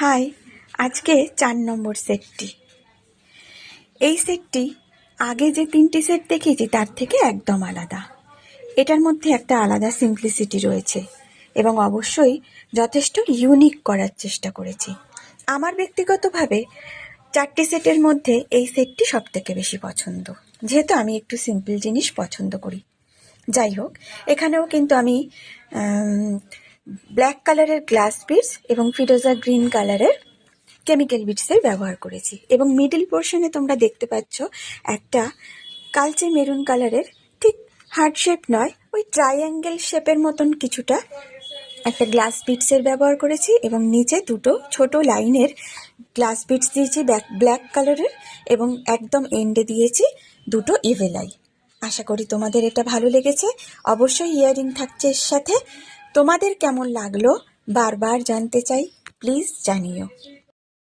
High, আজকে 4 নম্বর সেটটি। এই সেটটি আগে যে 3টি সেট দেখিয়েছি তার থেকে একদম আলাদা। এটার মধ্যে একটা আলাদা সিম্পলিসিটি রয়েছে এবং অবশ্যই যথেষ্ট ইউনিক করার চেষ্টা করেছি। আমার ব্যক্তিগতভাবে 4টি সেটের মধ্যে এই সেটটি সবথেকে বেশি পছন্দ, যেহেতু আমি একটু সিম্পল জিনিস পছন্দ করি। যাই হোক, এখানেও কিন্তু আমি ব্ল্যাক কালারের গ্লাস বিডস এবং ফিরোজা গ্রিন কালারের কেমিক্যাল বিডসের ব্যবহার করেছি এবং মিডল পোর্শনে তোমরা দেখতে পাচ্ছ একটা কালচে মেরুন কালারের, ঠিক হার্ট শেপ নয়, ওই ট্রায়াঙ্গেল শেপের মতন কিছুটা একটা গ্লাস বিডসের ব্যবহার করেছি এবং নিচে দুটো ছোট লাইনের গ্লাস বিডস দিয়েছি ব্ল্যাক কালারের এবং একদম এন্ডে দিয়েছি দুটো ইভেলাই। আশা করি তোমাদের এটা ভালো লেগেছে। অবশ্যই ইয়ারিং থাকছে এর সাথে। তোমাদের কেমন লাগলো বারবার জানতে চাই, প্লিজ জানিও।